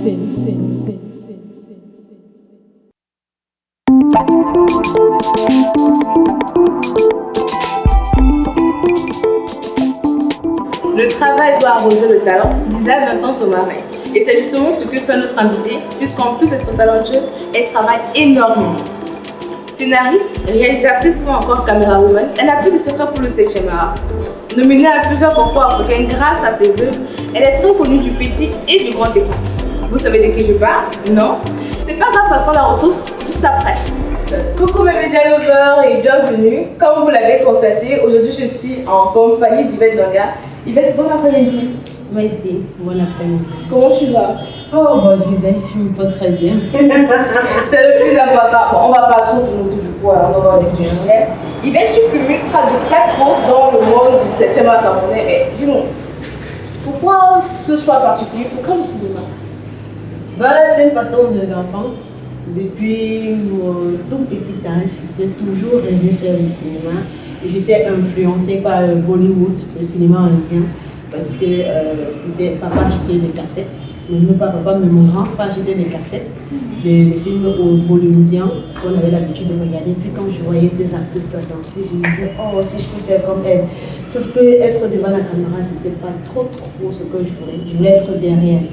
Le travail doit arroser le talent, disait Vincent Thomaret. Et c'est justement ce que fait notre invitée, puisqu'en plus d'être talentueuse, elle travaille énormément. Scénariste, réalisatrice ou encore caméra-woman, elle n'a plus de secret pour le 7e art. Nominée à plusieurs concours africains grâce à ses œuvres, elle est très connue du petit et du grand écran. Vous savez de qui je parle? Non? C'est pas grave parce qu'on la retrouve juste après. Coucou mes médias lovers et bienvenue. Comme vous l'avez constaté, aujourd'hui je suis en compagnie d'Yvette Donga. Yvette, bon après-midi. Merci, bon après-midi. Comment tu vas? Oh bon, je me porte très bien. C'est le plus important. Bon, on va pas trop tourner autour du pot, alors on va voir les sujets. Yvette, tu cumules près de 4 ans dans le monde du 7e art camerounais. Mais dis-nous, pourquoi ce choix particulier? Pourquoi le cinéma? C'est une passion de l'enfance. Depuis mon tout petit âge, j'ai toujours aimé faire le cinéma. J'étais influencée par Bollywood, le cinéma indien, parce que papa achetait des cassettes. Non pas papa, mais mon grand frère achetait des cassettes, des films bollywoodiens qu'on avait l'habitude de regarder. Puis quand je voyais ces artistes danser, je me disais, oh, si je peux faire comme elle. Sauf que être devant la caméra, c'était pas trop ce que je voulais. Je voulais être derrière.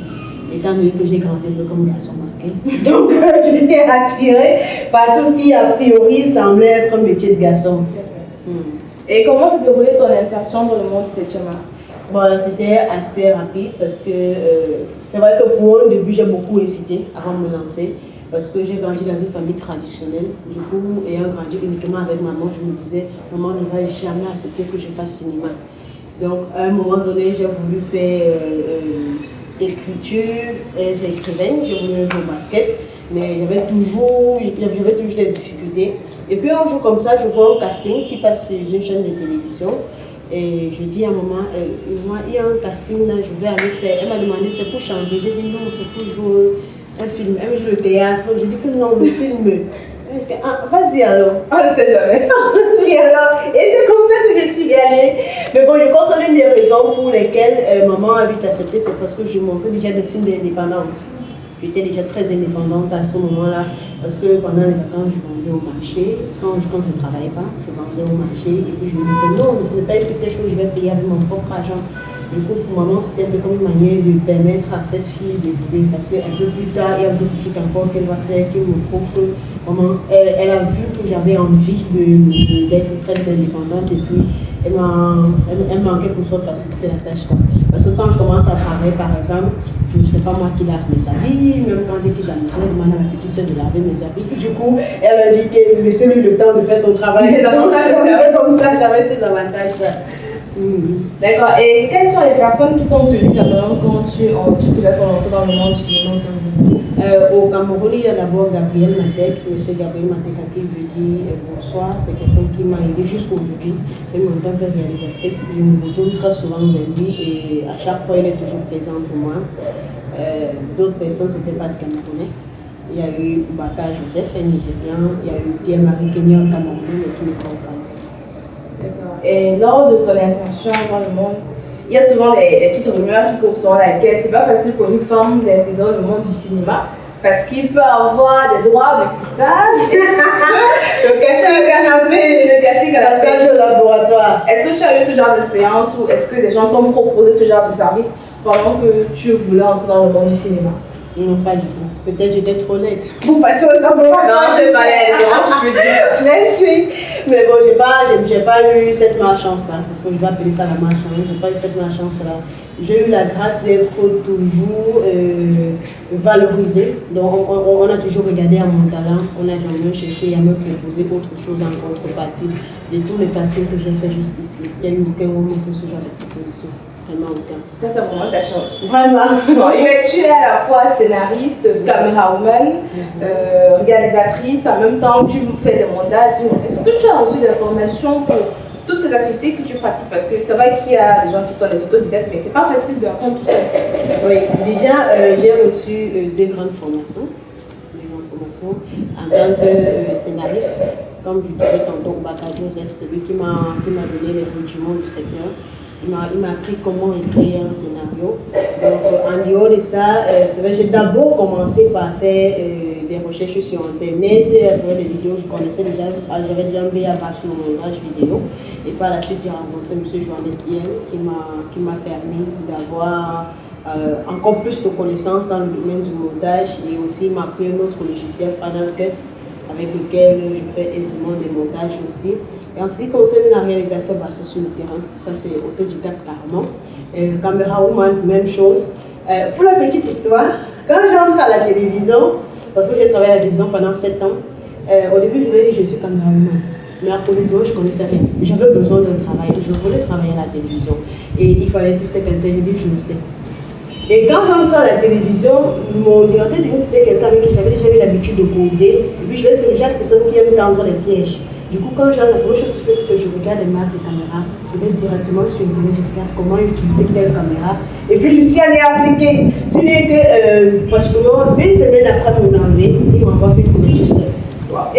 Étant donné que j'ai grandi un peu comme garçon marqué. Donc, j'étais attirée par tout ce qui, a priori, semblait être un métier de garçon. Et comment s'est déroulée ton insertion dans le monde du 7e art? C'était assez rapide parce que c'est vrai que pour moi, au début, j'ai beaucoup hésité avant de me lancer. Parce que j'ai grandi dans une famille traditionnelle. Du coup, ayant grandi uniquement avec maman, je me disais, maman ne va jamais accepter que je fasse cinéma. Donc, à un moment donné, j'ai voulu faire écriture, être écrivaine, j'ai voulu jouer au basket, mais j'avais toujours des difficultés. Et puis un jour comme ça, je vois un casting qui passe sur une chaîne de télévision et je dis à maman, moi il y a un casting là, je vais aller faire. Elle m'a demandé c'est pour chanter, j'ai dit non, c'est pour jouer un film, elle joue le théâtre, j'ai dit que non, le film. Ah, vas-y alors. On ne sait jamais. Vas-y alors. Et c'est comme ça que je suis allée. Mais bon, je crois que l'une des raisons pour lesquelles maman a vite accepté, c'est parce que je montrais déjà des signes d'indépendance. J'étais déjà très indépendante à ce moment-là, parce que pendant les vacances, je vendais au marché. Quand je ne travaillais pas, je vendais au marché. Et puis je me disais, non, ne pas écouter des choses, je vais payer avec mon propre argent. Du coup, pour maman, c'était un peu comme une manière de permettre à cette fille d'évoluer. Parce qu'un peu plus tard, il y a d'autres trucs encore qu'elle va faire, qui me prouve que maman, elle a vu que j'avais envie d'être très indépendante. Et puis, elle m'a en quelque sorte facilité la tâche. Parce que quand je commence à travailler, par exemple, je ne sais pas moi qui lave mes habits, même quand elle quitte la maison, elle demande à ma petite soeur de laver mes habits. Et du coup, elle a dit qu'elle laissait lui le temps de faire son travail. Donc, c'est comme ça, j'avais ces avantages-là. D'accord. Et quelles sont les personnes qui t'ont tenu la main quand tu faisais ton entrée dans le monde du cinéma au Cameroun? Au Cameroun, il y a d'abord Gabriel Matek, monsieur Gabriel Matek à qui je dis bonsoir. C'est quelqu'un qui m'a aidé jusqu'aujourd'hui, même en tant que réalisatrice. Je me retourne très souvent vers lui et à chaque fois, il est toujours présent pour moi. D'autres personnes, c'était pas de Camerounais. Il y a eu Baka Joseph, un Nigérian. Il y a eu Pierre-Marie Kenyon, Camerounais, mais qui n'est pas au Cameroun. D'accord. Et lors de ton insertion dans le monde, il y a souvent des petites rumeurs qui courent sur laquelle c'est pas facile pour une femme d'intégrer le monde du cinéma parce qu'il peut avoir des droits de cuissage. Le casting canapé, au laboratoire. Est-ce que tu as eu ce genre d'expérience ou est-ce que des gens t'ont proposé ce genre de service pendant que tu voulais entrer dans le monde du cinéma? Non, pas du tout. Peut-être j'étais trop nette pour passer au laboratoire. Non, t'es pas nette, je peux dire. Merci. Mais bon, j'ai pas eu cette malchance-là, parce que je vais appeler ça la malchance. J'ai pas eu cette malchance-là. J'ai eu la grâce d'être toujours valorisée. Donc, on a toujours regardé à mon talent. On n'a jamais cherché à me proposer autre chose en contrepartie. De tous les castings que j'ai fait jusqu'ici, il n'y a eu aucun moment qui fait ce genre de proposition. Vraiment aucun. Ça, c'est vraiment ta chance. Vraiment. Bon, tu es à la fois scénariste, caméra-woman, réalisatrice, en même temps tu fais des montages. Est-ce que tu as reçu des formations pour toutes ces activités que tu pratiques? Parce que c'est vrai qu'il y a des gens qui sont des autodidactes, mais c'est pas facile d'apprendre tout seul. Oui, déjà j'ai reçu deux grandes formations. En tant que scénariste, comme je disais tantôt, Baka Joseph, c'est lui qui m'a donné les rudiments du secteur. Il m'a appris comment écrire un scénario. Donc, en dehors de ça, c'est vrai, j'ai d'abord commencé par faire des recherches sur Internet, à travers des vidéos. Je connaissais déjà, j'avais déjà un BA sur le montage vidéo. Et par la suite, j'ai rencontré M. Johannes Bien qui m'a permis d'avoir encore plus de connaissances dans le domaine du montage. Et aussi, il m'a appris un autre logiciel, Final Cut, avec lequel je fais aisément des montages aussi. Et en ce qui concerne la réalisation, c'est sur le terrain, ça c'est autodidacte carrément. Caméra Woman, même chose. Pour la petite histoire, quand j'entre à la télévision, parce que j'ai travaillé à la télévision pendant 7 ans, au début je lui ai dit je suis caméra woman. Mais après le doigt, je ne connaissais rien. J'avais besoin d'un travail, je voulais travailler à la télévision. Et il fallait tout ce qu'elle me dit, je le sais. Et quand j'entre à la télévision, mon directeur technique, c'était quelqu'un avec qui j'avais déjà eu l'habitude de causer. Et puis je vais c'est déjà la personne qui aime tendre les pièges. Du coup, quand j'entre, la première chose que je fais, c'est que je regarde les marques de caméra. Je vais directement sur Internet, je regarde comment utiliser telle caméra. Et puis je suis allée appliquer. Ce n'est que pratiquement une semaine après mon arrivée, ils m'envoient une couleur tout seul.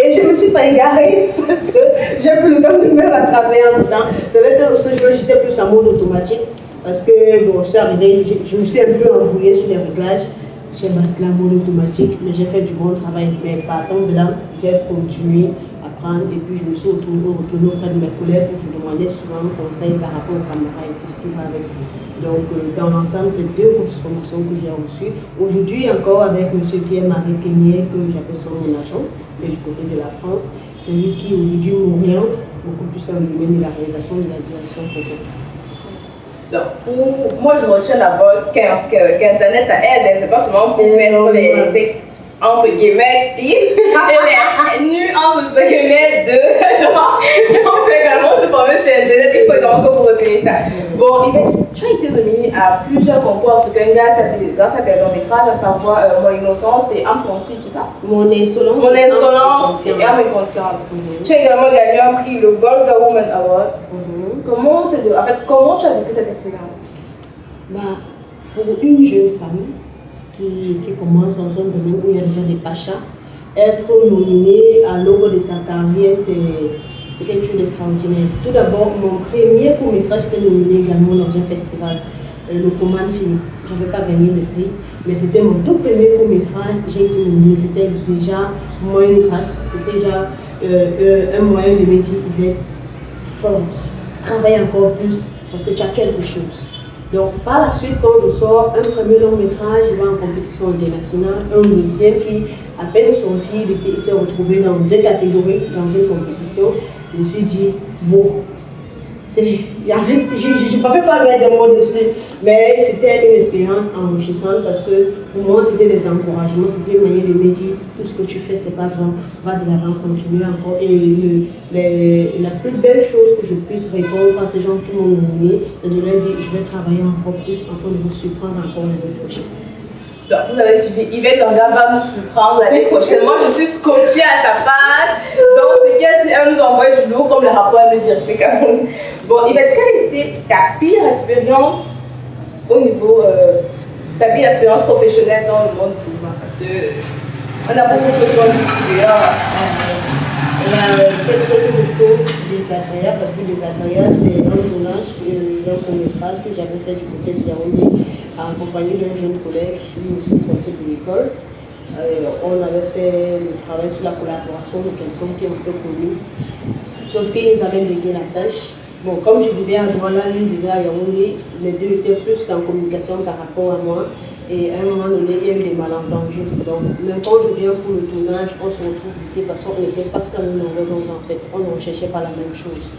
Et je ne me suis pas égarée parce que j'ai pris le temps de me rattraper en temps. C'est vrai que ce jour, j'étais plus en mode automatique. Parce que bon, je suis arrivée, je me suis un peu embrouillée sur les réglages. J'ai basculé en mode automatique, mais j'ai fait du bon travail. Mais partant de là, j'ai continué à prendre et puis je me suis retournée auprès de mes collègues où je demandais souvent conseil par rapport aux caméras et tout ce qui va avec. Donc, dans l'ensemble, c'est 2 grosses formations que j'ai reçues. Aujourd'hui, encore avec M. Pierre-Marie Kenyé, que j'appelle son mon agent, mais du côté de la France, c'est lui qui aujourd'hui m'oriente beaucoup plus dans le domaine de la réalisation de la direction photo. Donc, moi, je retiens d'abord qu'Internet, ça aide, c'est pas seulement pour mettre les sexes entre guillemets types et les nus entre guillemets de. Donc, on peut également se former sur Internet, il faut donc pour retenir ça. Bon, tu as été nominé à plusieurs concours africains grâce à tes longs métrages, à savoir Mon innocence et Âme sensible, c'est ça? Mon insolence et Âme et conscience. Tu as également gagné un prix, le Gold Woman Award. Comment tu as vécu cette expérience? Pour une jeune femme qui commence dans un domaine où il y a déjà des pachas, être nominée à l'aube de sa carrière, c'est quelque chose d'extraordinaire. Tout d'abord, mon premier court-métrage était nominé également dans un festival, le Command Film. Je n'avais pas gagné le prix, mais c'était mon tout premier court-métrage. J'ai été nominée, c'était déjà moi une grâce, c'était déjà un moyen de me dire, Yvette, force. Travaille encore plus parce que tu as quelque chose. Donc par la suite, quand je sors un premier long métrage, je vais en compétition internationale, un deuxième qui, à peine sorti, il s'est retrouvé dans 2 catégories dans une compétition. Je me suis dit, bon, je ne pouvais pas mettre de mots dessus, mais c'était une expérience enrichissante parce que pour moi, c'était des encouragements, c'était une manière de me dire, tout ce que tu fais, c'est pas vrai, va de l'avant, continue encore. Et la plus belle chose que je puisse répondre à ces gens qui m'ont nominé, c'est de leur dire, je vais travailler encore plus afin de vous surprendre encore l'année prochaine. Donc, vous avez suivi Yvette Langa va nous surprendre l'année prochaine. Moi, je suis scotchée à sa page. Donc, c'est qu'elle nous envoie du lourd, comme le rapport me dit. Je fais quand même. Bon, Yvette, quelle était ta pire expérience au niveau ta pire expérience professionnelle dans le monde du cinéma? Parce que on a beaucoup de choses dans l'extérieur. Celle que je trouve désagréable, la plus désagréable, c'est un tournage d'un court-métrage que j'avais fait du côté de Yaoundé en compagnie d'un jeune collègue, lui aussi sorti de l'école. On avait fait le travail sur la collaboration de quelqu'un qui est un peu connu, sauf qu'il nous avait légué la tâche. Bon, comme je vivais à Douala, lui vivait à Yaoundé, les deux étaient plus en communication par rapport à moi. Et à un moment donné, il y a eu des malentendus. Donc, même quand je viens pour le tournage, on se retrouve vite parce qu'on n'était pas sur la même longueur d'onde en fait. On ne recherchait pas la même chose.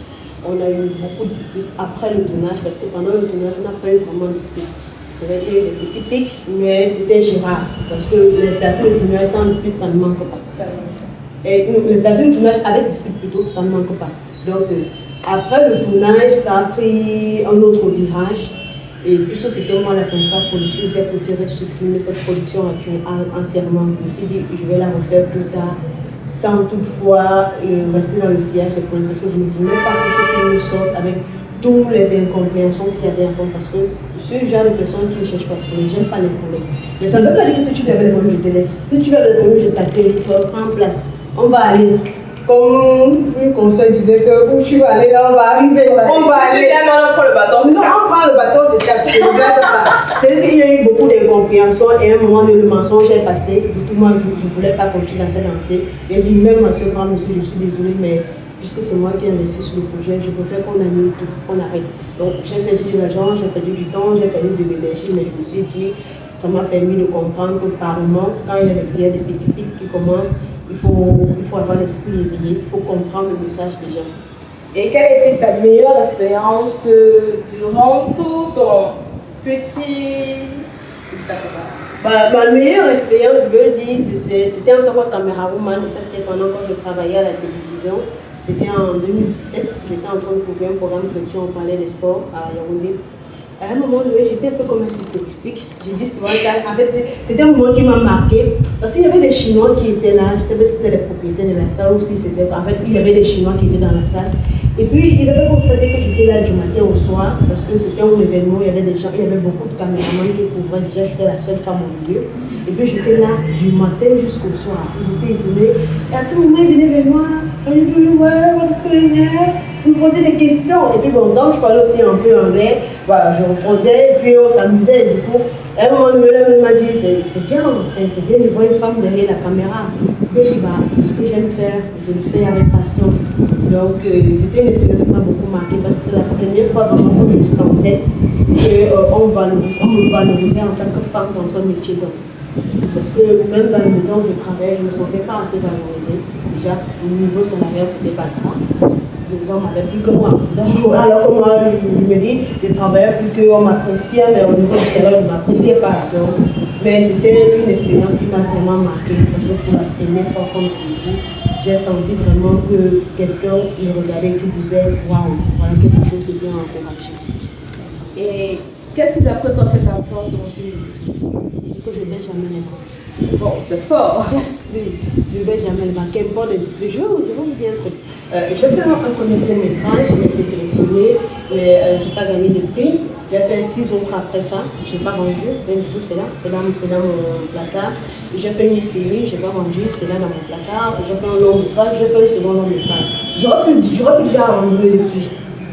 On a eu beaucoup de disputes après le tournage parce que pendant le tournage, on n'a pas eu vraiment de disputes. C'est vrai qu'il y a eu des petits pics, mais c'était gérable parce que les plateaux de tournage sans dispute, ça ne manque pas. Et les plateaux de tournage avec dispute plutôt, ça ne manque pas. Donc, après le tournage, ça a pris un autre virage. Et puisque c'était moi la principale productrice, j'ai préféré supprimer cette production entièrement. Je me suis dit, je vais la refaire plus tard, sans toutefois rester dans le sillage des problèmes, parce que je ne voulais pas que ce film sorte avec toutes les incompréhensions qu'il y avait en fond, parce que je suis le genre de personne qui ne cherche pas de problème, j'aime pas les problèmes. Mais ça ne veut pas dire que si tu avais des problèmes, je te laisse. Si tu as des problèmes, je t'accueille, prends place, on va aller. comme une conseil disait que où tu vas aller, là, on va arriver. On va aller. On prend le bâton. Non, on prend le bâton de tape. C'est-à-dire qu'il y a eu beaucoup d'incompréhension et à un moment donné, le mensonge est passé. Du coup, moi, je ne voulais pas continuer à cette lancée. J'ai dit, même à ce grand monsieur, je suis désolée, mais puisque c'est moi qui ai investi sur le projet, je préfère qu'on annule tout, qu'on arrête. Donc, j'ai perdu de l'argent, j'ai perdu du temps, j'ai perdu de l'énergie, mais je me suis dit, ça m'a permis de comprendre que par moment, quand il y a des petits pics qui commencent, il faut avoir l'esprit éveillé, il faut comprendre le message des gens. Et quelle a été ta meilleure expérience durant tout ton petit... Ma meilleure expérience, je veux dire, c'était en tant que camérawoman, et ça c'était pendant que je travaillais à la télévision. C'était en 2017, j'étais en train de couvrir un programme chrétien au Palais des Sports à Yaoundé. À un moment donné, j'étais un peu comme un site touristique. J'ai dit souvent ça. En fait, c'était un moment qui m'a marqué. Parce qu'il y avait des Chinois qui étaient là. Je ne sais pas si c'était les propriétaires de la salle ou s'ils faisaient. En fait, il y avait des Chinois qui étaient dans la salle. Et puis, ils avaient constaté que j'étais là du matin au soir. Parce que c'était un événement. Il y avait des gens, il y avait beaucoup de caméramans qui couvraient. Déjà, j'étais la seule femme au milieu. Et puis, j'étais là du matin jusqu'au soir. Ils étaient étonnés. Et à tout moment, ils venaient vers moi. Are you doing well? What is going on? Ils me posaient des questions. Et puis, bon, donc, je parlais aussi un peu anglais. Voilà, je répondais. Et puis, on s'amusait. Du coup, à un moment donné, elle m'a dit, c'est bien de voir une femme derrière la caméra. Et puis, bah, c'est ce que j'aime faire. Je le fais avec passion. Donc, c'était une expérience qui m'a beaucoup marqué parce que c'était la première fois vraiment que je sentais qu'on me valorisait en tant que femme dans un métier d'homme. Parce que même dans le temps où je travaillais, je ne me sentais pas assez valorisée. Déjà, au niveau salarial, ce n'était pas le cas. Les hommes avaient plus que moi. Donc, alors que moi, je me dis, je travaillais plus qu'on m'appréciait, mais au niveau du salaire, on ne m'appréciait pas. Donc, mais c'était une expérience qui m'a vraiment marquée. Parce que pour la première fois, comme je le dis, j'ai senti vraiment que quelqu'un me regardait et qui disait waouh, voilà quelque chose de bien encouragé. Et qu'est-ce qui d'après toi fait ta force dans ce milieu? Que je ne vais jamais les voir. Bon, c'est fort. Je sais, je ne vais jamais les voir. Qu'importe les difficultés. Je vais vous dire un truc. J'ai fait un premier métrage, j'ai été sélectionnée, mais je n'ai pas gagné de prix. J'ai fait 6 autres après ça, je n'ai pas vendu, même du tout, c'est là mon placard. J'ai fait une série, je n'ai pas vendu, c'est là dans mon placard. J'ai fait un long métrage, j'ai fait un second long métrage. J'aurais pu déjà abandonner depuis,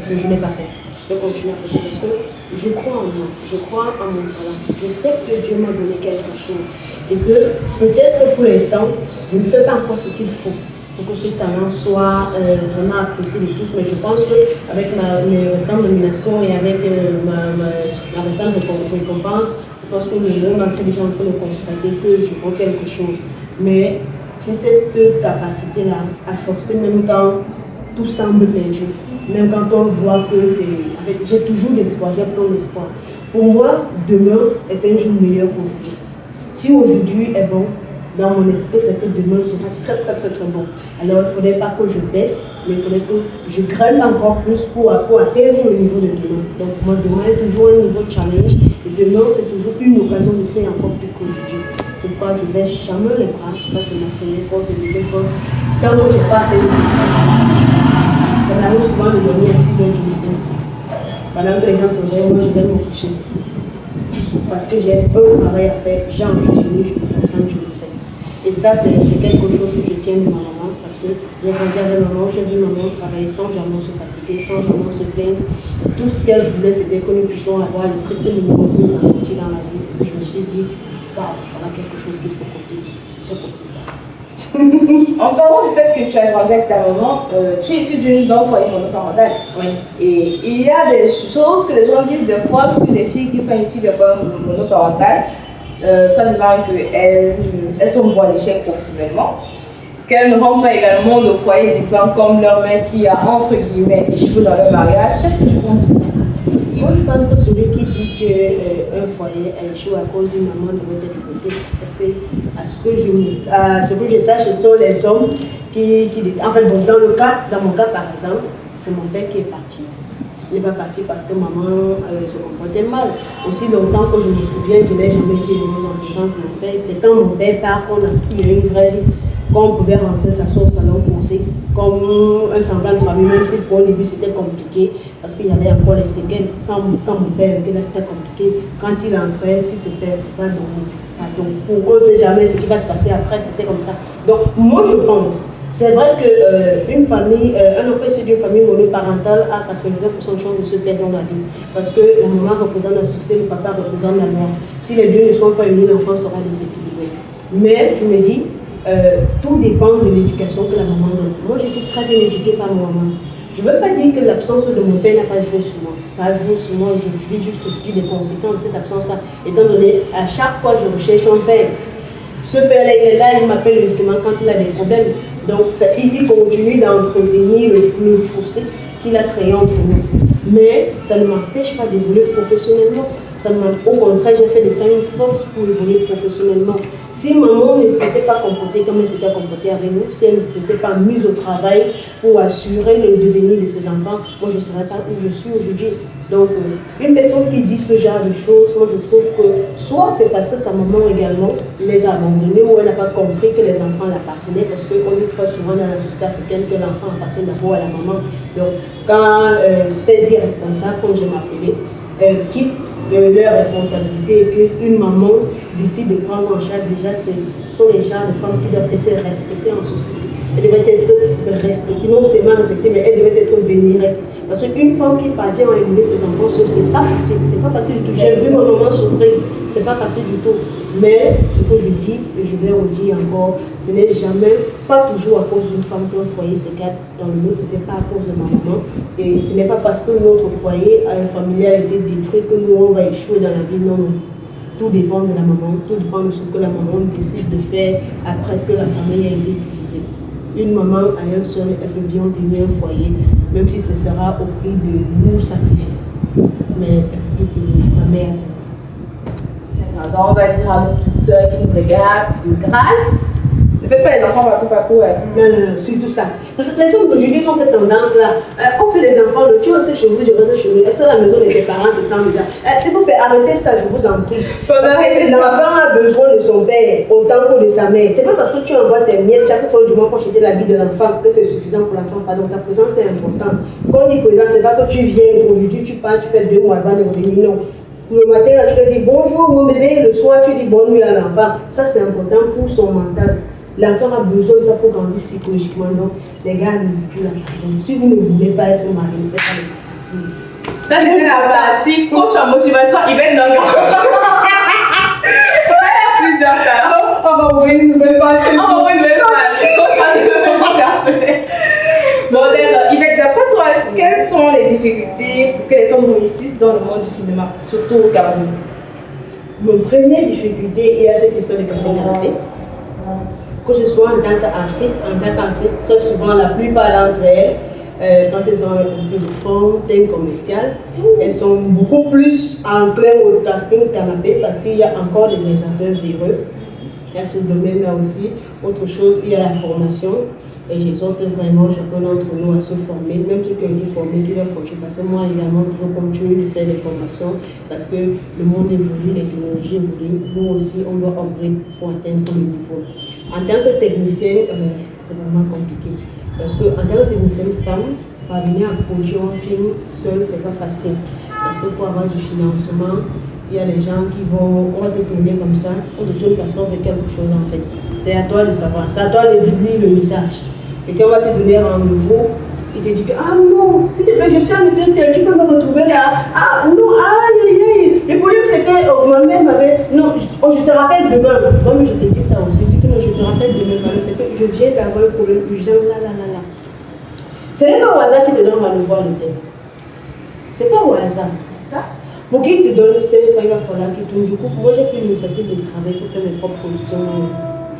mais je ne l'ai pas fait. Je continue à faire ça parce que je crois en moi, je crois en mon talent. Je sais que Dieu m'a donné quelque chose et que peut-être pour l'instant, je ne fais pas encore ce qu'il faut pour que ce talent soit vraiment apprécié de tous. Mais je pense qu'avec mes récentes nominations et avec ma récente récompense, je pense que le monde entier est déjà en train de constater que je vaux quelque chose. Mais j'ai cette capacité-là à forcer même quand tout semble perdu. Même quand on voit que c'est... En fait, j'ai toujours l'espoir, j'ai plein d'espoir. Pour moi, demain est un jour meilleur qu'aujourd'hui. Si aujourd'hui est bon, dans mon esprit, c'est que demain sera très bon. Alors, il ne faudrait pas que je baisse, mais il faudrait que je grimpe encore plus pour atteindre le niveau de demain. Donc, pour moi, demain est toujours un nouveau challenge. Et demain, c'est toujours une occasion de faire encore plus qu'aujourd'hui. C'est pourquoi je ne baisse jamais les bras. Ça, c'est ma première force et deuxième force. Quand moi, je n'ai pas fait le ça m'arrive souvent de dormir à 6 h du matin. Pendant que les gens sont là, moi je vais me coucher. Parce que j'ai un travail à faire, j'ai envie de finir, je me concentre, je le fais. Et ça, c'est quelque chose que je tiens de ma maman. Parce que j'ai grandi avec maman, j'ai vu maman travailler sans jamais se fatiguer, sans jamais se plaindre. Tout ce qu'elle voulait, c'était que nous puissions avoir le strict minimum pour nous en sortir dans la vie. Je me suis dit, waouh, voilà quelque chose qu'il faut compter. J'ai compris ça. En parlant du fait que tu as grandi avec ta maman, tu es issu d'un foyer monoparental. Oui. Et il y a des choses que les gens disent des fois sur les filles qui sont issues de foyers monoparentales, soit disant qu'elles sont voies d'échec professionnellement, qu'elles ne rendent pas également le foyer disant comme leur mère qui a entre guillemets échoué dans leur mariage. Qu'est-ce que tu penses de ça? Moi, je pense que celui qui dit qu'un foyer a échoué à cause d'une maman doit être fauté. Parce que, à ce que je sache, ce sont les hommes qui en fait, bon, dans mon cas, par exemple, c'est mon père qui est parti. Il n'est pas parti parce que maman se comportait mal. Aussi longtemps que je me souviens, je n'ai jamais été heureuse en présence de mon père. C'est quand mon père part qu'on aspirait une vraie vie. Quand on pouvait rentrer s'asseoir au salon posé, comme un semblant de famille, même si pour au début c'était compliqué, parce qu'il y avait encore les séquelles. Quand mon père était là, c'était compliqué. Quand il entrait, s'il te plaît, va dormir. Donc, pour eux, on ne sait jamais ce qui va se passer après, c'était comme ça. Donc, moi, je pense, c'est vrai qu'une famille, un enfant issu d'une famille monoparentale a 99% de chance de se perdre dans la vie. Parce que la maman représente la société, le papa représente la loi. Si les deux ne sont pas unis, l'enfant sera déséquilibré. Mais je me dis, tout dépend de l'éducation que la maman donne. Moi, j'ai été très bien éduquée par ma maman. Je ne veux pas dire que l'absence de mon père n'a pas joué sur moi. Ça a joué sur moi, je vis jusqu'aujourd'hui les conséquences de cette absence-là. Étant donné, à chaque fois, je recherche un père. Ce père-là, il est là, il m'appelle uniquement quand il a des problèmes. Donc, il continue d'entretenir le fossé qu'il a créé entre nous. Mais ça ne m'empêche pas d'évoluer professionnellement. Au contraire, j'ai fait de ça une force pour évoluer professionnellement. Si maman ne s'était pas comportée comme elle s'était comportée avec nous, si elle ne s'était pas mise au travail pour assurer le devenir de ses enfants, moi je ne serais pas où je suis aujourd'hui. Donc, une personne qui dit ce genre de choses, moi je trouve que soit c'est parce que sa maman également les a abandonnés ou elle n'a pas compris que les enfants l'appartenaient, parce qu'on dit très souvent dans la société africaine que l'enfant appartient d'abord à la maman. Donc, quand saisie responsable, comme je m'appelais, quitte leur responsabilité et qu'une maman décide de prendre en charge, déjà ce sont les genres de femmes qui doivent être respectées en société. Elles devraient être respectées, non seulement respectées, mais elles devraient être vénérées. Parce qu'une femme qui parvient à élever ses enfants, c'est pas facile, c'est pas facile du tout. J'ai vu ma maman souffrir, c'est pas facile du tout. Mais ce que je dis, et je vais redire encore, ce n'est jamais, pas toujours à cause d'une femme qu'un foyer s'éclate. Dans le nôtre, ce n'était pas à cause de ma maman. Et ce n'est pas parce que notre foyer familial a été détruit que nous, on va échouer dans la vie. Non, non. Tout dépend de la maman, tout dépend de ce que la maman décide de faire après que la famille a été divisée. Une maman à elle seule, elle peut bien tenir un foyer, même si ce sera au prix de lourds sacrifices. Mais elle peut tenir, ta mère. Donc on va dire à nos petites soeurs qui nous regardent, de grâce, ne faites pas les enfants partout. Non, surtout ça. Parce que les hommes d'aujourd'hui ont cette tendance-là. On fait les enfants, tu restes chez vous, je reste chez nous. Est-ce que la maison de tes parents te semble bien? S'il vous plaît, arrêtez ça, je vous en prie. Parce que l'enfant a besoin de son père autant que de sa mère. C'est pas parce que tu envoies tes miettes chaque fois du mois pour acheter l'habit de l'enfant que c'est suffisant pour l'enfant. Pardon, ta présence est importante. Quand on dit présence, c'est pas que tu viens, aujourd'hui tu pars, tu fais 2 mois avant de revenir. Non. Le matin, là, tu te dis bonjour mon bébé, le soir, tu dis bonne nuit à l'enfant. Ça, c'est important pour son mental. L'enfant a besoin de ça pour grandir psychologiquement. Donc, les gars, aujourd'hui, là, si vous ne voulez pas être marié, ne faites pas de police. Ça, c'est la partie coach en motivation, il va être dans le plusieurs cas. On va ouvrir une nouvelle partie. Coach en développement. Bon, d'accord. Yvette, d'après toi, quelles sont les difficultés pour que les femmes réussissent dans le monde du cinéma, surtout au Cameroun? Mon première difficulté, il y a cette histoire de casser canapé. Que ce soit en tant qu'actrice, très souvent, la plupart d'entre elles, quand elles ont un peu de fond, thème commercial, elles sont beaucoup plus enclines au casting canapé parce qu'il y a encore des réalisateurs véreux. Il y a ce domaine-là aussi. Autre chose, il y a la formation. Et j'exhorte vraiment chacun d'entre nous à se former, même ceux qui ont été formés, qui doivent continuer. Parce que moi également, je continue de faire des formations parce que le monde évolue, les technologies évoluent. Nous aussi, on doit upgrade pour atteindre le niveau. En tant que technicienne, c'est vraiment compliqué. Parce qu'en tant que technicienne femme, parvenir à produire un film seul, c'est pas facile. Parce que pour avoir du financement, il y a des gens qui vont, on va te tourner comme ça, on te tourne parce qu'on fait quelque chose en fait. C'est à toi de savoir, c'est à toi de lire le message. Quelqu'un va te donner un rendez-vous, il te dit que ah non, s'il te plaît, je suis en tel, tu peux me retrouver là. Ah non, aïe. Le problème c'est que ma mère m'avait. Non, je te rappelle demain. Moi-même je te dis ça aussi. Je dis que non, je te rappelle demain. C'est que je viens d'avoir un problème urgent là. Ce n'est pas au hasard qui te donne rendez-vous à l'hôtel. C'est pas au hasard. Ça? Pour qu'il te donne 5 fois, il va falloir qu'il tourne. Du coup, moi j'ai pris l'initiative de travailler pour faire mes propres productions.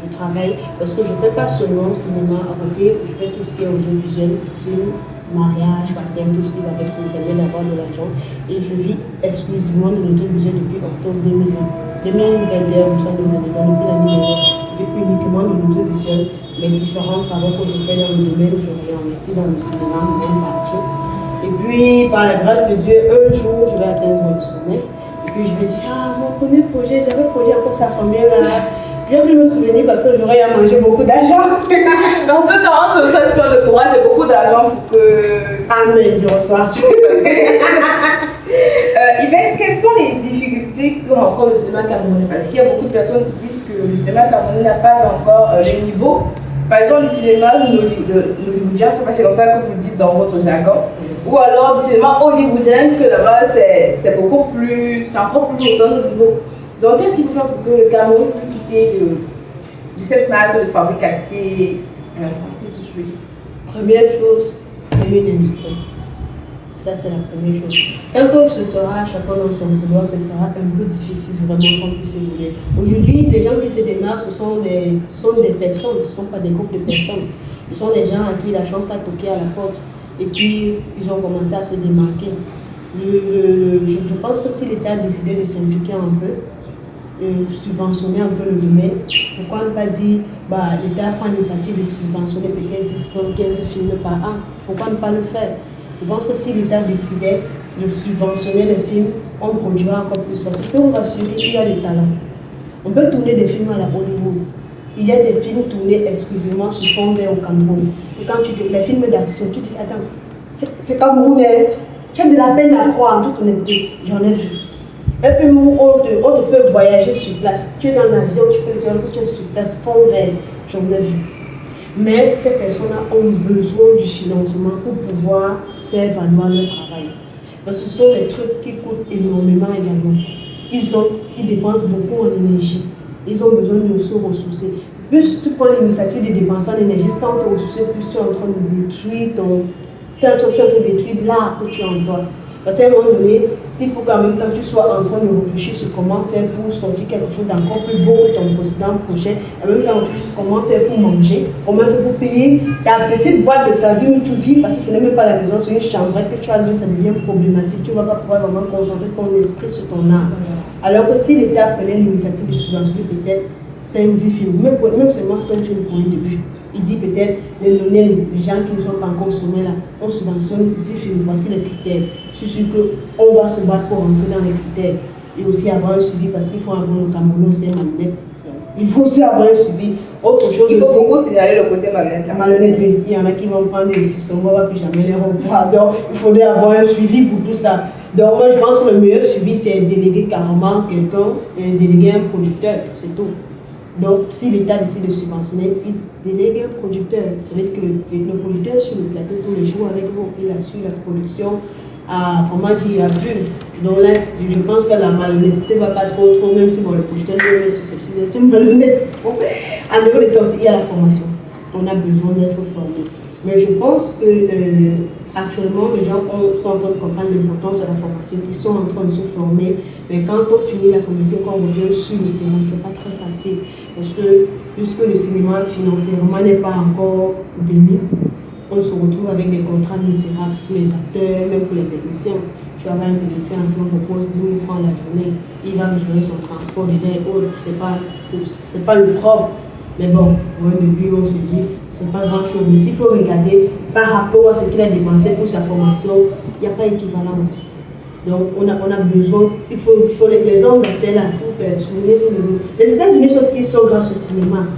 Je travaille parce que je ne fais pas seulement cinéma à côté, je fais tout ce qui est audiovisuel, film, mariage, baptême, tout ce qui va avec, ça me permet d'avoir de l'argent. Et je vis exclusivement de l'audiovisuel depuis octobre 2020. 2021, depuis l'année dernière, je fais uniquement de l'audiovisuel. Les différents travaux que je fais dans le domaine, je réinvestis dans le cinéma, une bonne partie. Et puis, par la grâce de Dieu, un jour, je vais atteindre le sommet. Et puis, je vais dire, ah, mon premier projet, j'avais produit après ça combien là? Je vais plus me souvenir parce que j'aurais à manger beaucoup d'argent. Dans tout temps, on te souhaite plein de courage et beaucoup d'argent pour que... Amen, je reçois. Yvette, quelles sont les difficultés difficultés que rencontre le cinéma camerounais? Parce qu'il y a beaucoup de personnes qui disent que le cinéma camerounais n'a pas encore le niveau. Par exemple, le cinéma hollywoodien, je ne sais pas si c'est comme ça que vous le dites dans votre jargon, ou alors le cinéma hollywoodien, que là-bas c'est encore plus au niveau. Donc, qu'est-ce qu'il faut faire pour que le Cameroun puisse quitter de cette marque de fabrique assez infantile, si je peux dire? Première chose, créer une industrie. Ça, c'est la première chose. Tant que ce sera chacun dans son couloir, ce sera un peu difficile vraiment qu'on puisse évoluer. Aujourd'hui, les gens qui se démarquent, ce sont des personnes, ce ne sont pas des groupes de personnes. Ce sont des gens à qui la chance a toqué à la porte et puis ils ont commencé à se démarquer. Je pense que si l'État a décidé de s'impliquer un peu, subventionner un peu le domaine, pourquoi ne pas dire l'État prend l'initiative de subventionner peut-être 10, 15 films par an? Pourquoi ne pas le faire? Je pense que si l'État décidait de subventionner les films, on produira encore plus. Parce que je peux vous rassurer qu'il y a des talents. On peut tourner des films à la Hollywood. Il y a des films tournés exclusivement sur fond vert au Cameroun. Et quand les films d'action, tu te dis, attends, c'est camerounais. Tu as de la peine à croire, en toute honnêteté. J'en ai vu. Un film où on te fait voyager sur place. Tu es dans l'avion, tu es sur place, fond vert. J'en ai vu. Mais ces personnes-là ont besoin du financement pour pouvoir faire valoir leur travail. Parce que ce sont des trucs qui coûtent énormément également. Ils dépensent beaucoup en énergie. Ils ont besoin de se ressourcer. Plus tu prends l'initiative de dépenser en énergie sans te ressourcer, plus tu es en train de détruire l'art que tu as en toi. Parce qu'à un moment donné, s'il faut qu'en même temps tu sois en train de réfléchir sur comment faire pour sortir quelque chose d'encore plus beau que ton précédent projet, en même temps réfléchir sur comment faire pour manger, comment faire pour payer ta petite boîte de sardines où tu vis, parce que ce n'est même pas la maison, c'est une chambrette que tu as louée, ça devient problématique. Tu ne vas pas pouvoir vraiment concentrer ton esprit sur ton art. Alors que si l'État prenait l'initiative de subventionner peut-être 5-10 films, même seulement 5 films pour un début, il dit peut-être les gens qui ne sont pas encore sommés là, on subventionne 10 films, voici les critères. Je suis sûr qu'on va se battre pour rentrer dans les critères et aussi avoir un suivi parce qu'il faut avoir le Cameroun, c'est malhonnête. Il faut aussi avoir un suivi. Autre chose il faut aussi, beaucoup signaler le côté malhonnête. Malhonnête, il y en a qui vont prendre des décisions, on ne va plus jamais les revoir. Donc il faudrait avoir un suivi pour tout ça. Donc moi je pense que le meilleur suivi c'est déléguer carrément quelqu'un, déléguer un producteur, c'est tout. Donc, si l'État décide de subventionner, il délègue un producteur. Ça veut dire que le producteur est sur le plateau tous les jours avec vous, il assure la production, comment dire, il a vu. Donc là, je pense que la malhonnêteté ne va pas trop, même si le producteur est susceptible d'être malhonnête. En dehors de ça aussi, il y a la formation. On a besoin d'être formé. Mais je pense que actuellement, les gens sont en train de comprendre l'importance de la formation. Ils sont en train de se former. Mais quand on finit la formation, quand on revient sur le terrain, ce n'est pas très facile. Parce que, puisque le cinéma financièrement n'est pas encore béni, on se retrouve avec des contrats misérables pour les acteurs, même pour les techniciens. Tu vas avoir un technicien qui on propose 10 000 francs la journée. Il va livrer son transport dedans et autres. C'est pas le propre. Mais bon, au début, on se dit, c'est pas grand chose. Mais s'il faut regarder par rapport à ce qu'il a dépensé pour sa formation, il n'y a pas d'équivalence. Donc, on a besoin, il faut les hommes d'affaires là, s'il vous plaît, souvenez-vous. Les États-Unis sont ce qu'ils sont grâce au cinéma.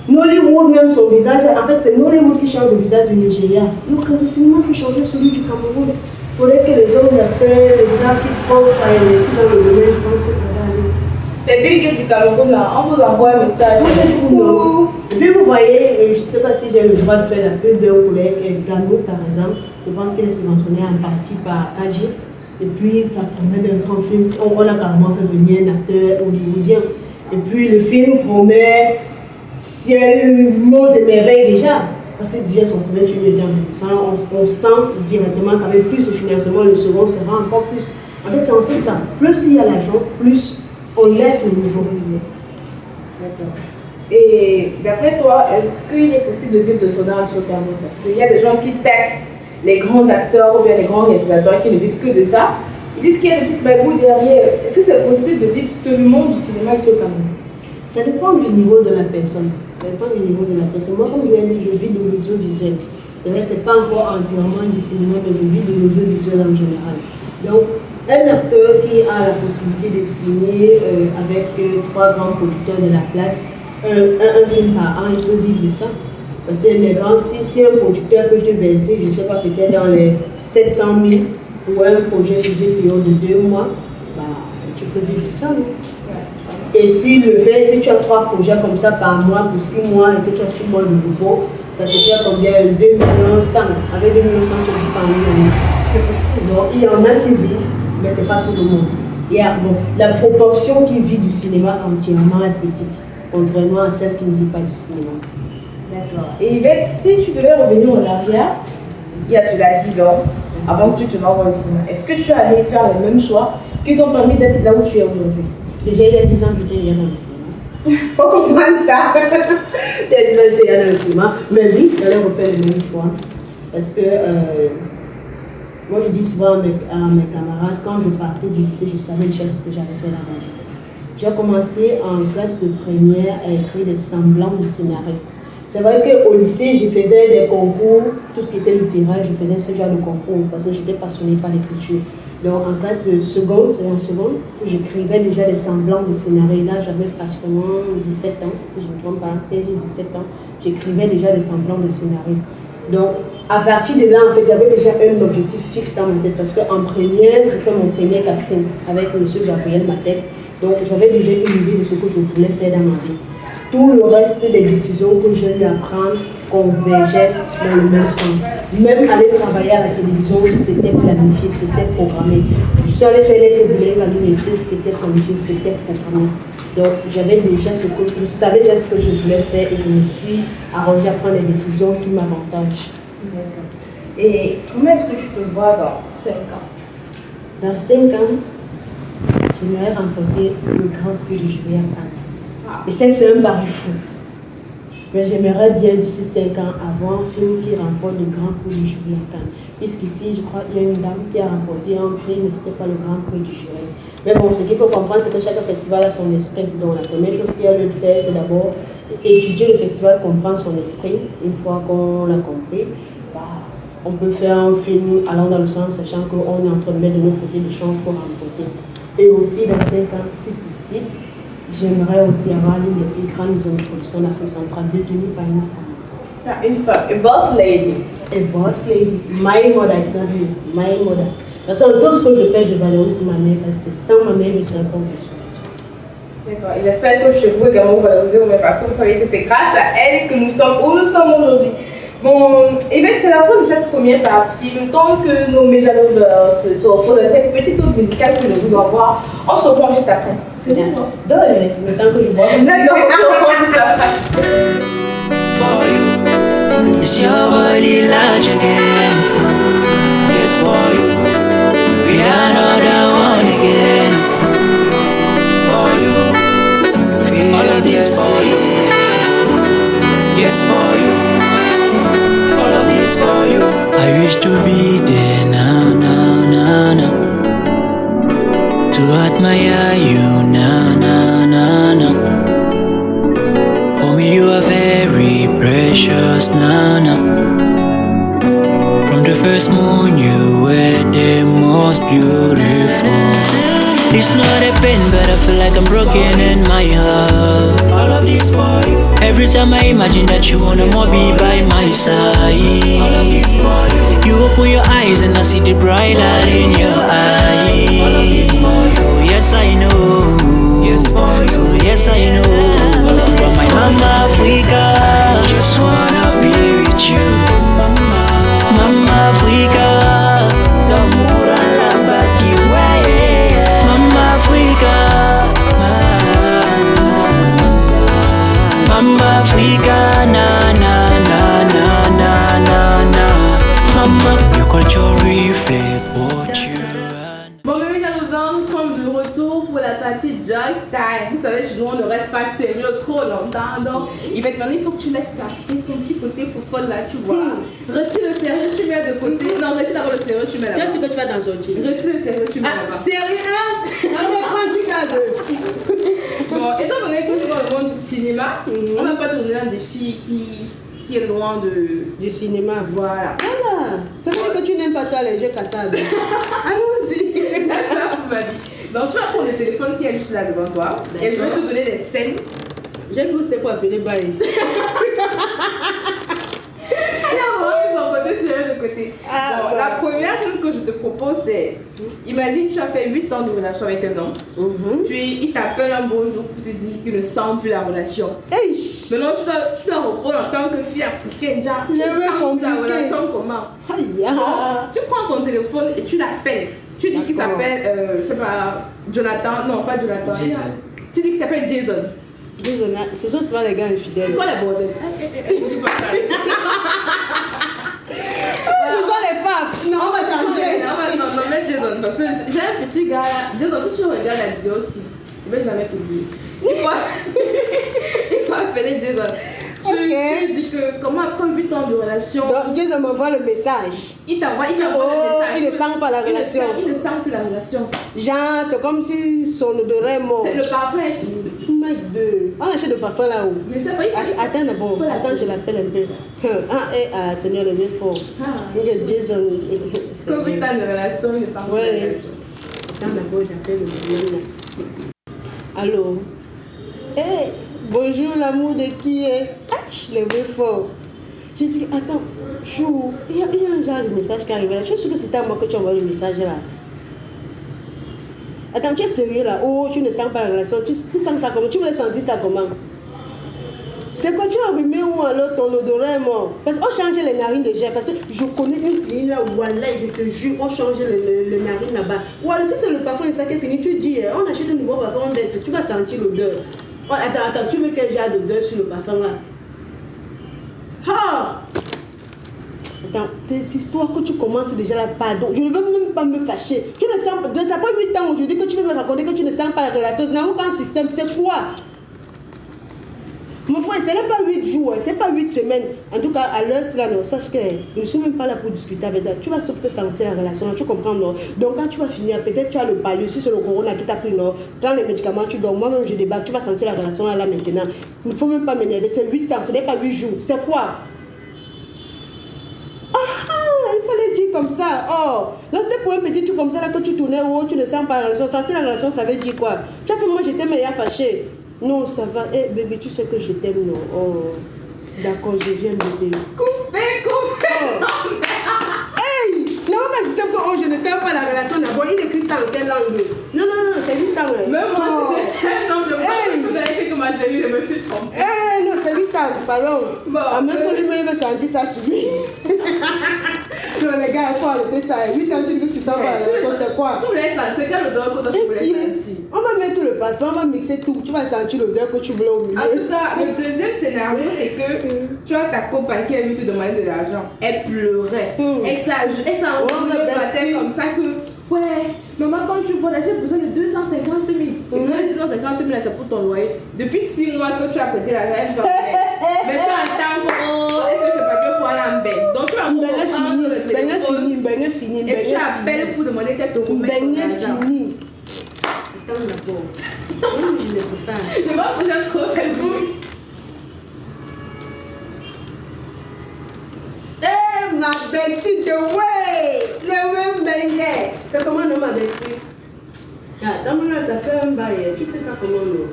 Nollywood, même son visage, en fait, c'est Nollywood qui change le visage du Nigeria. Donc, le cinéma peut changer celui du Cameroun. Il faudrait que les hommes d'affaires, les gens qui pensent à investir dans le domaine, je pense que ça va aller. Les Bill du Cameroun, là, on vous envoie un message. Et puis vous voyez, je ne sais pas si j'ai le droit de faire la pub d'un collègue, Gano par exemple. Je pense qu'il est subventionné en partie par Adji. Et puis ça promet d'être un film. On a carrément fait venir un acteur hollywoodien. Et puis le film promet ciel, mots et merveilles déjà. Parce que déjà son premier film était intéressant. On sent directement qu'avec plus de financement, le second sera encore plus. En fait, c'est en fait ça. Plus il y a l'argent, plus on lève le niveau. D'accord. Et d'après toi, est-ce qu'il est possible de vivre de son art sur Cameroun? Parce qu'il y a des gens qui taxent les grands acteurs ou bien les grands réalisateurs qui ne vivent que de ça. Ils disent qu'il y a des petites magouilles derrière. Est-ce que c'est possible de vivre seulement du cinéma ici au Cameroun? Ça dépend du niveau de la personne. Ça dépend du niveau de la personne. Moi, comme je l'ai dit, je vis de l'audiovisuel. C'est vrai, ce n'est pas encore entièrement du cinéma, mais je vis de l'audiovisuel en général. Donc, un acteur qui a la possibilité de signer avec 3 grands producteurs de la place, un film par an, il peut vivre de ça. Parce que les grands, si un producteur peut te verser, je ne sais pas, peut-être dans les 700 000 pour un projet sur une période de 2 mois, bah, tu peux vivre ça, non? Et si tu as 3 projets comme ça par mois pour 6 mois et que tu as 6 mois de repos, ça te fait combien? 2 millions 100. Avec 2 millions 100, tu vis par année. C'est possible. Donc, il y en a qui vivent, mais ce n'est pas tout le monde. La proportion qui vit du cinéma entièrement est petite, contrairement à celle qui ne vit pas du cinéma. D'accord. Et Yvette, si tu devais revenir en arrière, il y a 10 ans, avant que tu te lances dans le cinéma, est-ce que tu allais faire les mêmes choix qui t'ont permis d'être là où tu es aujourd'hui? Déjà, il y a 10 ans, j'étais déjà dans le cinéma. Faut comprendre ça. Il y a 10 ans, j'étais déjà dans le cinéma. Mais oui, j'allais refaire les mêmes choix. Parce que moi, je dis souvent à mes camarades, quand je partais du lycée, je savais déjà ce que j'allais faire dans ma vie. J'ai commencé en classe de première à écrire des semblants de scénario. C'est vrai qu'au lycée, je faisais des concours, tout ce qui était littéraire, je faisais ce genre de concours parce que j'étais passionnée par l'écriture. Donc en classe de seconde, c'est en seconde, que j'écrivais déjà des semblants de scénario. Là, j'avais pratiquement 17 ans, si je ne me trompe pas, 16 ou 17 ans, j'écrivais déjà des semblants de scénario. Donc à partir de là, en fait, j'avais déjà un objectif fixe dans ma tête parce qu'en première, je fais mon premier casting avec M. Gabriel Matek. Donc j'avais déjà une idée de ce que je voulais faire dans ma vie. Tout le reste des décisions que j'ai eu à prendre convergeaient dans le même sens. Même aller travailler à la télévision, c'était planifié, c'était programmé. Je suis allée faire lettres bilingues à l'université, c'était planifié, c'était programmé. Donc j'avais déjà je savais déjà ce que je voulais faire et je me suis arrangée à prendre des décisions qui m'avantagent. Et comment est-ce que tu te vois dans 5 ans? Dans 5 ans, j'aimerais remporter le Grand Prix du jury à Cannes. Et ça, c'est un pari fou. Mais j'aimerais bien d'ici 5 ans avoir un film qui remporte le Grand Prix du jury à Cannes. Puisqu'ici, je crois qu'il y a une dame qui a remporté un prix, mais ce n'était pas le Grand Prix du jury. Mais bon, ce qu'il faut comprendre, c'est que chaque festival a son esprit. Donc la première chose qu'il y a lieu de faire, c'est d'abord étudier le festival, comprendre son esprit. Une fois qu'on l'a compris, on peut faire un film allant dans le sens, sachant qu'on est en train de mettre de notre côté des chances pour remporter. Et aussi, dans 5 ans, si possible, j'aimerais aussi avoir l'une des plus grandes maisons de production d'Afrique centrale détenue par une femme. Une femme, a boss lady. A boss lady. My mother is not me. My mother. Parce que tout ce que je fais, je valorise ma mère. Parce que sans ma mère, je ne serais pas où je suis. D'accord. Et j'espère que chez vous également, vous valorisez vos mères parce que vous savez que c'est grâce à elle que nous sommes où nous sommes aujourd'hui. Bon, Yvette, c'est la fin de cette première partie. Le temps que nos médias se reposent dans cette petite autre musicale que je vous envoie, on se reprend juste après. C'est bien, non? Le temps que je vois. D'accord, on se reprend juste après. For you, it's your body large again. Yes, for you, we are another one again. For you, feel all of this for you. Yes, for you. For you, I wish to be there now, now, now, now. To admire you now, now, now, now. For me, you are very precious now, now. From the first moon, you were the most beautiful. It's not a pain, but I feel like I'm broken in my heart. All of this for you. Every time I imagine that you wanna more be by my side. All of this for you. You open your eyes and I see the bright light in your eyes. All of this for you. So yes I know. Yes for you. So yes I know. From my mama Africa, just wanna be with you. Mama Africa, the mura la baki way. Mama Africa, na na na na na na na. Mama, your culture reflect what you are. Bon, mes amis, nous sommes de retour pour la partie Joy Time. Vous savez, chez nous, on ne reste pas sérieux trop longtemps. Donc, maintenant, il faut que tu laisses passer ton petit côté fofolle là, tu vois. Retire le sérieux, tu mets de côté. Non, retire d'abord le sérieux, tu mets là-bas. Qu'est-ce que tu vas dans un team? Retire le sérieux, tu mets là-bas. Sérieux? On va prendre du cadeau. Bon, étant donné que c'est dans le monde du cinéma, on va pas tourner un défi qui est loin du cinéma. Voilà. Voilà. Ça veut dire que tu n'aimes pas toi les jeux cassables. Allons-y. Donc tu vas prendre le téléphone qui est juste là devant toi. Et je vais te donner des scènes. J'ai cru que c'était pour appeler Baye. Il y a vraiment son côté sérieux de côté. Ah, Bon, bon. la première chose que je te propose, c'est, imagine tu as fait 8 ans de relation avec un homme, puis il t'appelle un beau jour pour te dire qu'il ne sent plus la relation. Hey. Maintenant, tu dois répondre en tant que fille africaine, genre, tu Il est ne sens plus la compliqué. relation comment? Aïe, ah. Bon, tu prends ton téléphone et tu l'appelles. Tu dis qu'il D'accord. s'appelle, je sais pas, Jonathan, non pas Jonathan. Jason. Tu dis qu'il s'appelle Jason. Désolé, ce sont souvent les gars infidèles. C'est quoi les bordels? Je dis pas ça. Ce sont les femmes. Non, on va changer. On va mettre Jason parce que j'ai un petit gars là. Jason, si tu regardes la vidéo aussi, il va jamais t'oublier. Il faut appeler Jason. Tu dis que comment après 8 ans de relation. Donc, Jason m'envoie le message. Il t'envoie le Oh, message. il ne sent pas la relation. Il ne sent plus la relation. Genre, c'est comme si son odorat est mort. Le parfum est fini. My God. On achète le parfum là-haut. Je sais pas, il faut. Attends d'abord, attends, je l'appelle un peu. Seigneur, levez fort. Jason. Comme 8 ans de relation, il ne sent plus la relation. Attends d'abord, j'appelle le monsieur. Allô? Hey, bonjour, l'amour de qui est? Levez fort. J'ai dit, attends, chou, il y a un genre de message qui arrive là. Tu es sûr que c'était à moi que tu as envoyé le message là? Attends, tu es sérieux là? Oh, tu ne sens pas la relation. Tu sens ça comment? Tu voulais sentir ça comment? C'est quoi? Tu as allumé ou alors ton odorat est mort? Parce qu'on change les narines déjà. Parce que je connais une fille là, voilà, je te jure, on change les narines là-bas. Ou alors si c'est le parfum de ça qui est fini, tu dis, on achète un nouveau parfum, on baisse, tu vas sentir l'odeur. Oh, attends, tu mets quel genre d'odeur sur le parfum là? Ah! Attends, tes histoires que tu commences déjà là, pardon. Je ne veux même pas me fâcher. Tu ne sens pas, ça fait 8 ans aujourd'hui que tu veux me raconter que tu ne sens pas la relation. N'a aucun système, c'est quoi? Mon frère, ce n'est pas 8 jours, c'est pas 8 semaines. En tout cas, à l'heure, là, non, sache que je ne suis même pas là pour discuter avec toi. Tu vas sauf que sentir la relation, tu comprends, non? Donc, quand tu vas finir, peut-être tu as le palud, si c'est le corona qui t'a pris, non? Prends les médicaments, tu dors. Moi-même, je débat, tu vas sentir la relation là maintenant. Il ne faut même pas m'énerver, c'est 8 ans, ce n'est pas 8 jours. C'est quoi? Il fallait dire comme ça. Oh, là c'était pour un petit truc comme ça là que tu tournais ou tu ne sens pas la relation. Sentir la relation, ça veut dire quoi? Tu as fait moi, j'étais meilleur fâché. Non, ça va. Eh, bébé, tu sais que je t'aime, non? Oh, d'accord, je viens bébé. Coupez. Oh. Hey, non, pas système que oh, je ne sens pas la relation d'abord. Il écrit ça en quelle langue? Non, c'est 8 ans. Même moi, Oh. si j'étais un homme, je que ma chérie, je me suis trompée. Eh, non, c'est 8 ans, pardon. Bon, Ah, même si lui-même veut sentir ça sur lui. Non, les gars, il faut arrêter ça. 8 ans, tu dis que tu sens pas la relation, c'est quoi? Tu voulais sentir, c'est quel odeur que tu voulais sentir? On va mettre le parfum, on va mixer tout. Tu vas sentir l'odeur que tu voulais au milieu. En tout cas, le deuxième scénario, c'est que tu as ta copaine qui est venue te demander de l'argent. Elle pleurait. Elle s'enrouait comme ça que, ouais, maman, quand tu vois là, j'ai besoin de 250 000. Et les 250 000, c'est pour ton loyer. Depuis 6 mois que tu as prêté l'argent, elle va faire. Mais tu attends et que c'est pas que pour aller en bain. Donc tu vas prendre le téléphone. Fini. Et tu appelles pour demander qu'elle te remette ton argent. Fini. Attends d'abord. Je vois que j'aime trop cette bouille. Eh, ma bestie de way! Le même baillet. C'est comment non, ma bestie? Ah, dans mon ça fait un bail. Tu fais ça comment non?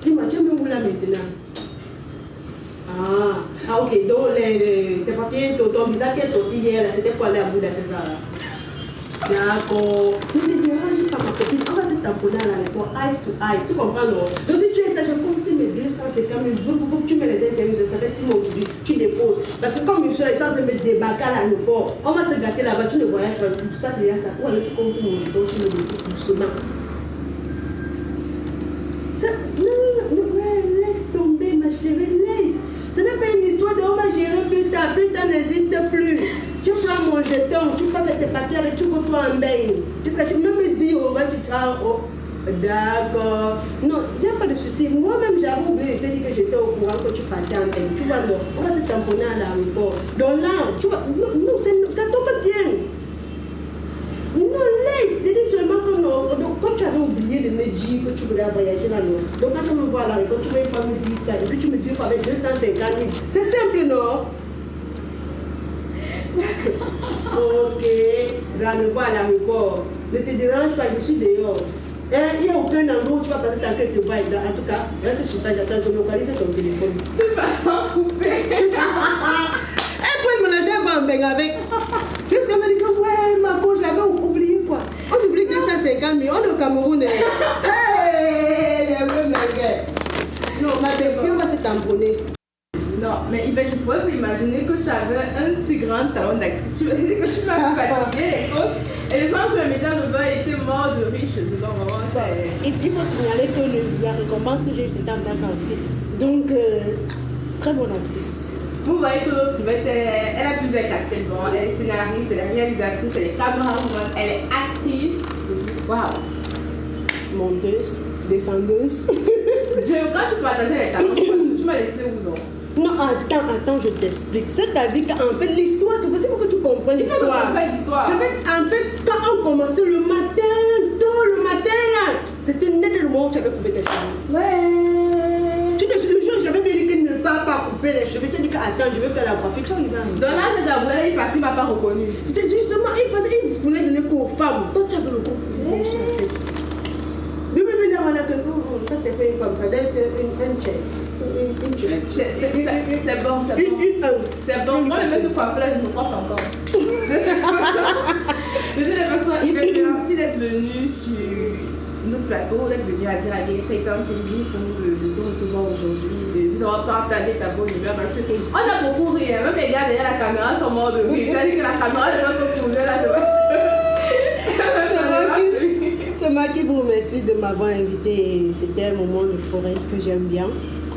Dis-moi, tu aimes où là maintenant? Ah, ok. Donc, tes papiers, ton visa qui est sorti hier, c'était pour aller à Bouddha, c'est ça là? D'accord. Ne te dérange pas, ma copine. On va se tamponner à la pour eyes to eyes. Tu comprends, non? Donc, si tu es ça, je compte mes 250 000. Je veux que tu mets les interviews. Ça fait 6 mois aujourd'hui. Tu déposes. Parce que comme ils sont en train de me débarquer à l'aéroport, on va se gâter là-bas. Tu ne voyages pas. Tout ça, tu viens ça. Ou alors tu comptes mon montant, tu me déposes doucement. Ça, non, laisse tomber, ma chérie, laisse. Ce n'est pas une histoire de on va gérer plus tard n'existe plus. Tu prends mon jeton, tu peux faire tes papiers avec, tu go toi en bain. Jusqu'à tu peux me dire, on va tu prends, oh, d'accord. Non, il n'y a pas de souci. Moi-même, j'avais oublié, je t'ai dit que j'étais au courant que tu partais en bain. Tu vois, non, on va se tamponner à l'aéroport. Donc là, tu vois, non, ça tombe bien. Non, laisse, c'est dit seulement que non. Donc, quand tu avais oublié de me dire que tu voulais voyager là, non. Donc, quand tu me vois là, quand tu vas pas me dire ça, et puis tu me dis qu'il faut avec 250 000. C'est simple, non? Ok, rendez-vous à l'aéroport. Ne te dérange pas, je suis dehors. Il n'y a aucun endroit où tu vas passer sans que tu vois. En tout cas, reste sur ta j'attends, je localise ton téléphone. De façon coupée. Prends mon argent, va en bain avec. Qu'est-ce qu'elle m'a dit? Ouais, ma go, j'avais oublié quoi. On oublie 250 millions, on est au Cameroun. Hey, les vrais merguez. Non, ma belle, on va se tamponner. Non, mais Yvette, je pourrais m'imaginer que tu avais un si grand talent d'actrice. Tu m'as dit que tu m'as fatigué les choses. Et le centre de média de Bas était mort de riche. Donc, vraiment, ça. Il faut signaler que la récompense que j'ai eue, c'était en tant qu'actrice. Donc, très bonne actrice. Vous voyez que l'autre Yvette, elle a plusieurs casquettes. Bon, elle est scénariste, elle est réalisatrice, elle est caméraman, elle est actrice. Waouh! Monteuse, descendeuse. Dieu, quand tu partageais les talents, tu m'as laissé où non? Non, attends, je t'explique. C'est-à-dire qu'en fait, l'histoire, c'est possible que tu comprennes l'histoire. En fait, quand on commençait le matin, tôt le matin, là, c'était net le moment où tu avais coupé tes cheveux. Ouais. Tu te suis le jour, j'avais dit qu'il ne va pas couper les cheveux. Tu as dit que attends, je vais faire la coiffure. Tu arrives à dans l'âge d'Abraham, il passait, il m'a pas reconnu. c'est justement, il voulait donner qu'aux femmes. Toi, tu avais le coup. Comme ça, en fait. Depuis venir, on a que non, ça c'est fait comme ça. D'être une chef. C'est bon, c'est bon. C'est bon. Moi, même ce coiffeur-là, je me coiffe encore. De toute façon, merci d'être venu sur notre plateau, d'être venu à Ziragé. Ça a été un plaisir pour nous de te recevoir aujourd'hui, de nous avoir partagé ta bonne humeur. Parce qu'on a beaucoup ri, même les gars derrière la caméra sont morts de rire. C'est-à-dire que la caméra de notre projet là, c'est moi qui vous remercie de m'avoir invité. C'était un moment de forêt que j'aime bien.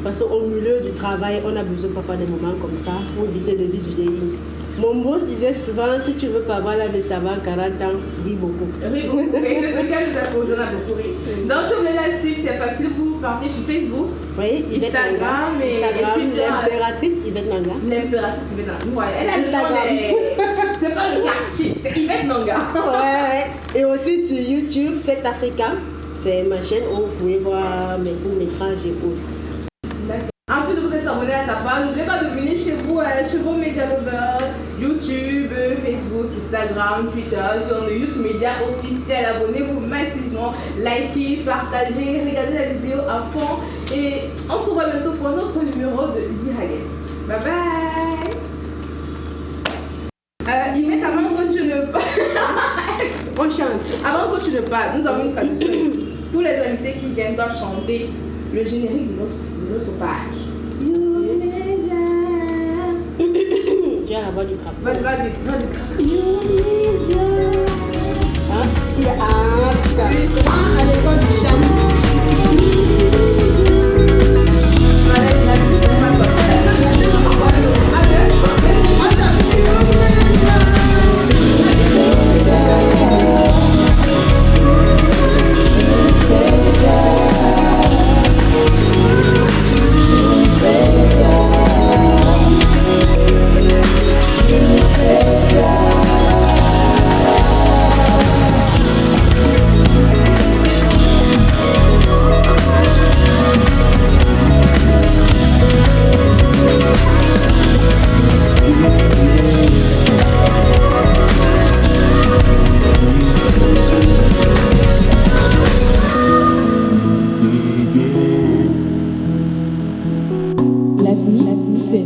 Parce qu'au milieu du travail, on a besoin parfois des moments comme ça pour éviter de vivre du vieillir. Mon boss disait souvent, si tu veux pas avoir la de savant 40 ans, ris beaucoup. Ris beaucoup, et c'est ce qu'elle nous a fait aujourd'hui, on a beaucoup ri. Donc si vous voulez la suivre, c'est facile, vous partez sur Facebook, oui, Instagram et Twitter. L'impératrice Yvette Nanga. L'impératrice Yvette Nanga. Ouais, elle a Instagram. C'est pas le quartier, c'est Yvette Nanga. Ouais, et aussi sur YouTube, 7 Africa. C'est ma chaîne où vous pouvez voir mes courts-métrages et autres. En plus de vous être abonné à sa page, n'oubliez pas de venir chez vous, chez vos médias lovers, YouTube, Facebook, Instagram, Twitter, sur le YouTube Média officiel. Abonnez-vous massivement, likez, partagez, regardez la vidéo à fond. Et on se revoit bientôt pour un autre numéro de Ziragé. Bye bye. Yvette, avant que tu ne parles, on chante. Avant que tu ne parles, nous avons une tradition ici. Tous les invités qui viennent doivent chanter le générique de notre page. J'ai la voix du crapaud. Vas-y. Hein? À l'école du chant. L'avenir, c'est.